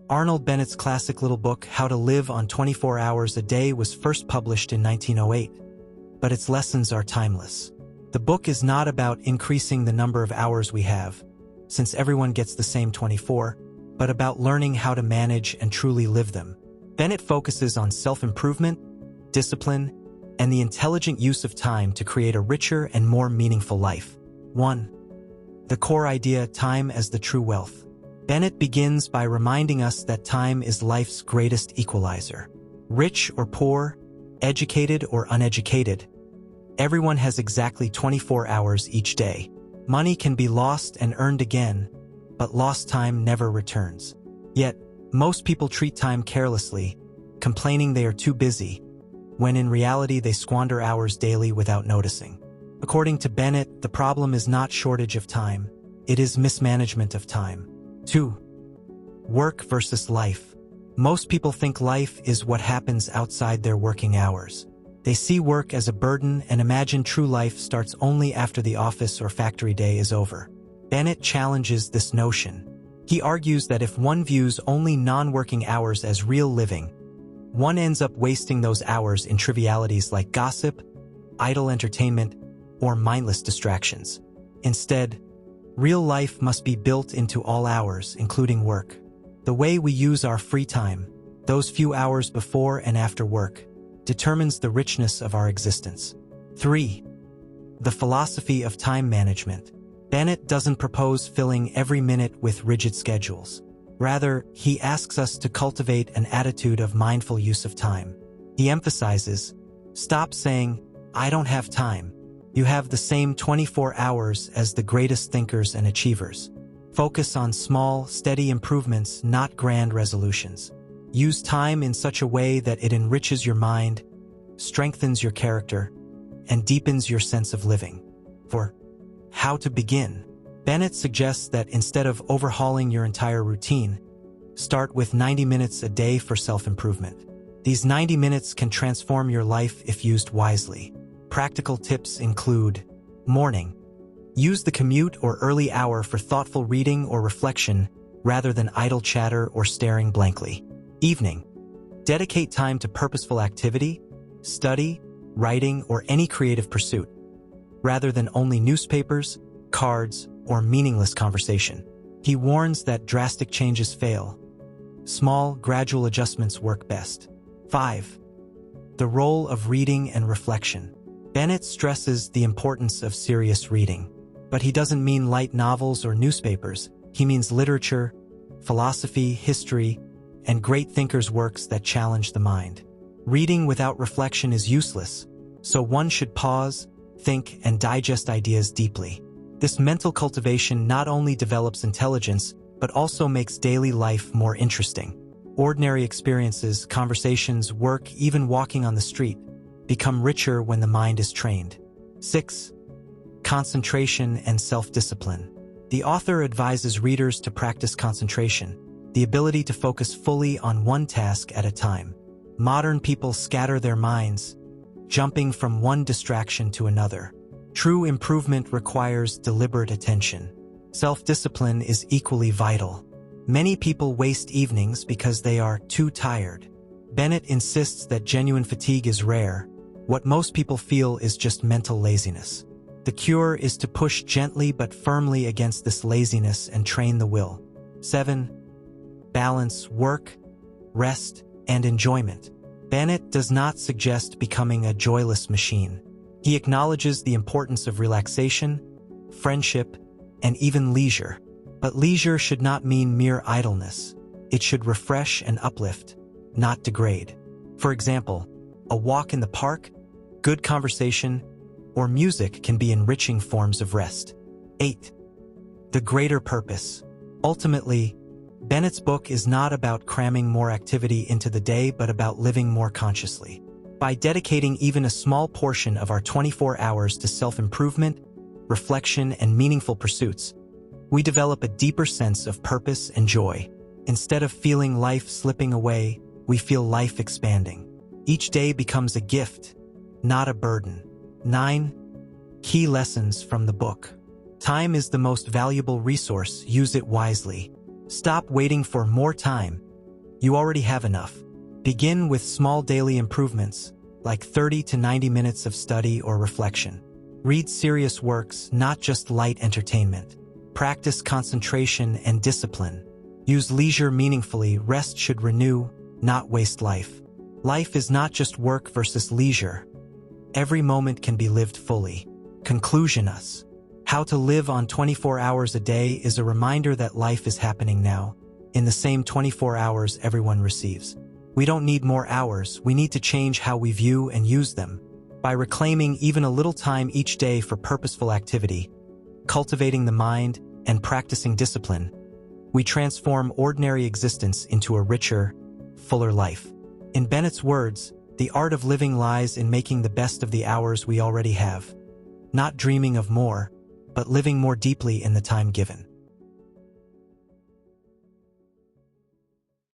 Arnold Bennett's classic little book, How to Live on 24 Hours a Day, was first published in 1908, but its lessons are timeless. The book is not about increasing the number of hours we have, since everyone gets the same 24, but about learning how to manage and truly live them. Bennett focuses on self-improvement, discipline, and the intelligent use of time to create a richer and more meaningful life. 1. The core idea, time as the true wealth. Bennett begins by reminding us that time is life's greatest equalizer. Rich or poor, educated or uneducated, everyone has exactly 24 hours each day. Money can be lost and earned again, but lost time never returns. Yet, most people treat time carelessly, complaining they are too busy, when in reality they squander hours daily without noticing. According to Bennett, the problem is not shortage of time, it is mismanagement of time. 2. Work versus life. Most people think life is what happens outside their working hours. They see work as a burden and imagine true life starts only after the office or factory day is over. Bennett challenges this notion. He argues that if one views only non-working hours as real living, one ends up wasting those hours in trivialities like gossip, idle entertainment, or mindless distractions. Instead, real life must be built into all hours, including work. The way we use our free time, those few hours before and after work, determines the richness of our existence. 3. The philosophy of time management. Bennett doesn't propose filling every minute with rigid schedules. Rather, he asks us to cultivate an attitude of mindful use of time. He emphasizes, stop saying, "I don't have time." You have the same 24 hours as the greatest thinkers and achievers. Focus on small, steady improvements, not grand resolutions. Use time in such a way that it enriches your mind, strengthens your character, and deepens your sense of living. 4. How to begin. Bennett suggests that instead of overhauling your entire routine, start with 90 minutes a day for self-improvement. These 90 minutes can transform your life if used wisely. Practical tips include: morning. Use the commute or early hour for thoughtful reading or reflection rather than idle chatter or staring blankly. Evening. Dedicate time to purposeful activity, study, writing, or any creative pursuit, rather than only newspapers, cards, or meaningless conversation. He warns that drastic changes fail. Small, gradual adjustments work best. 5. The role of reading and reflection. Bennett stresses the importance of serious reading, but he doesn't mean light novels or newspapers. He means literature, philosophy, history, and great thinkers' works that challenge the mind. Reading without reflection is useless, so one should pause, think, and digest ideas deeply. This mental cultivation not only develops intelligence, but also makes daily life more interesting. Ordinary experiences, conversations, work, even walking on the street, become richer when the mind is trained. 6. Concentration and self-discipline. The author advises readers to practice concentration, the ability to focus fully on one task at a time. Modern people scatter their minds, jumping from one distraction to another. True improvement requires deliberate attention. Self-discipline is equally vital. Many people waste evenings because they are too tired. Bennett insists that genuine fatigue is rare. What most people feel is just mental laziness. The cure is to push gently but firmly against this laziness and train the will. 7. Balance work, rest, and enjoyment. Bennett does not suggest becoming a joyless machine. He acknowledges the importance of relaxation, friendship, and even leisure. But leisure should not mean mere idleness. It should refresh and uplift, not degrade. For example, a walk in the park, good conversation, or music can be enriching forms of rest. 8. The greater purpose. Ultimately, Bennett's book is not about cramming more activity into the day but about living more consciously. By dedicating even a small portion of our 24 hours to self-improvement, reflection, and meaningful pursuits, we develop a deeper sense of purpose and joy. Instead of feeling life slipping away, we feel life expanding. Each day becomes a gift, not a burden. 9. Key lessons from the book. Time is the most valuable resource. Use it wisely. Stop waiting for more time You already have enough. Begin with small daily improvements, like 30 to 90 minutes of study or reflection. Read serious works, not just light entertainment. Practice concentration and discipline. Use leisure meaningfully. Rest should renew, not waste life. Life is not just work versus leisure. Every moment can be lived fully. Conclusion us. How to live on 24 hours a day is a reminder that life is happening now, in the same 24 hours everyone receives. We don't need more hours, we need to change how we view and use them. By reclaiming even a little time each day for purposeful activity, cultivating the mind, and practicing discipline, we transform ordinary existence into a richer, fuller life. In Bennett's words, the art of living lies in making the best of the hours we already have. Not dreaming of more, but living more deeply in the time given.